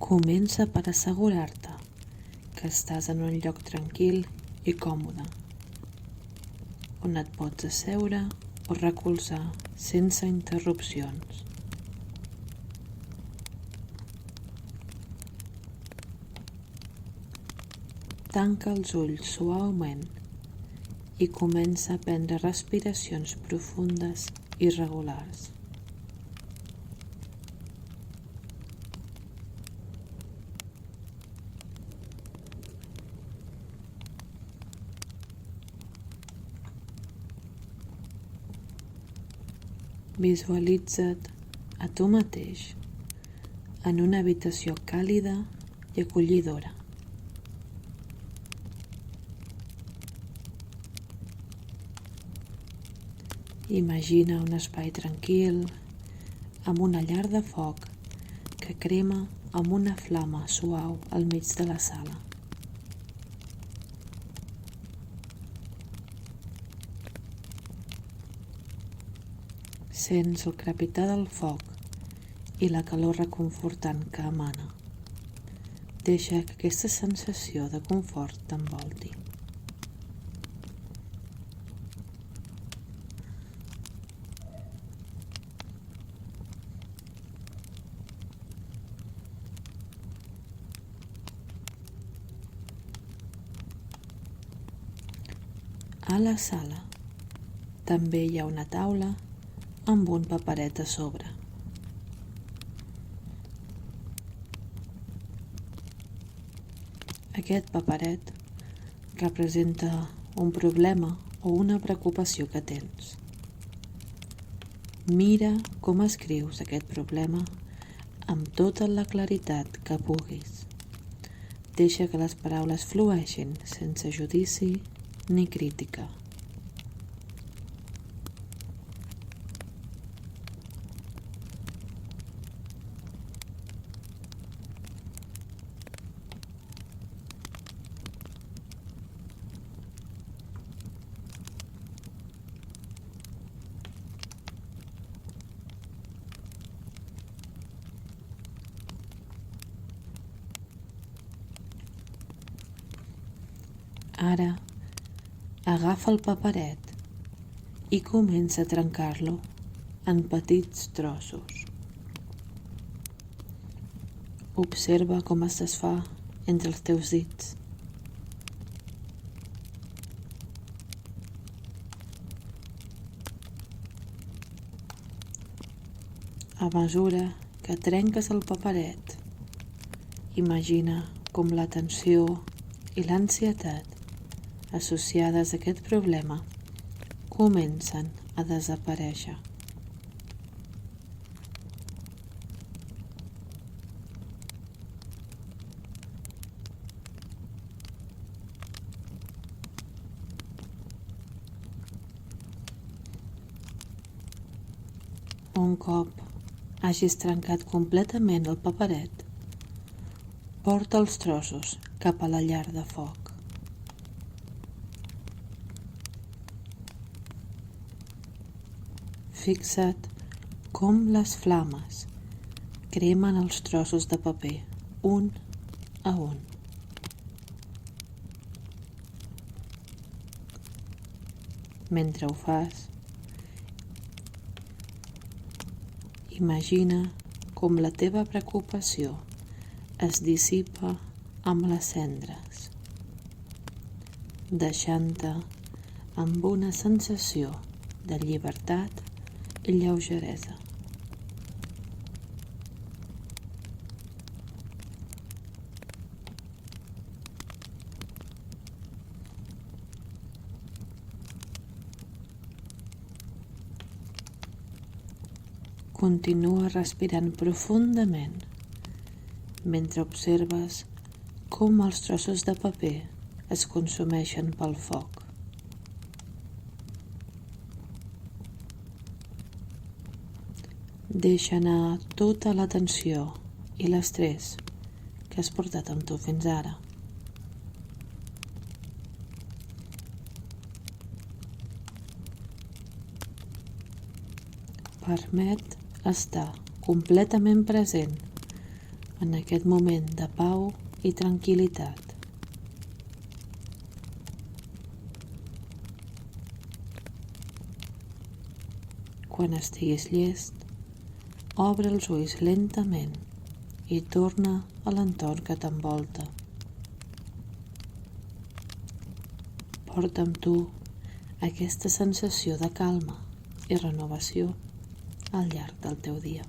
Comença per assegurar-te que estàs en un lloc tranquil i còmode, on et pots asseure o recolzar sense interrupcions. Tanca els ulls suaument i comença a prendre respiracions profundes i regulars. Visualitza't a tu mateix en una habitació càlida i acollidora. Imagina un espai tranquil amb una llar de foc que crema amb una flama suau al mig de la sala. Sents el crepitar del foc i la calor reconfortant que emana. Deixa que aquesta sensació de confort t'envolti. A la sala també hi ha una taula amb un paperet a sobre. Aquest paperet representa un problema o una preocupació que tens. Mira com escrius aquest problema amb tota la claritat que puguis. Deixa que les paraules flueixin sense judici ni crítica. Ara, agafa el paperet i comença a trencar-lo en petits trossos. Observa com es desfà entre els teus dits. A mesura que trenques el paperet, imagina com la tensió i l'ansietat associades a aquest problema comencen a desaparèixer. Un cop hagis trencat completament el paperet, porta els trossos cap a la llar de foc. Fixa't com les flames cremen els trossos de paper, un a un. Mentre ho fas, imagina com la teva preocupació es dissipa amb les cendres, deixant-te amb una sensació de llibertat i lleugeresa. Continua respirant profundament mentre observes com els trossos de paper es consumeixen pel foc. Deixa anar tota la tensió i l'estrès que has portat amb tu fins ara. Permet estar completament present en aquest moment de pau i tranquil·litat. Quan estiguis llest, obre els ulls lentament i torna a l'entorn que t'envolta. Porta amb tu aquesta sensació de calma i renovació al llarg del teu dia.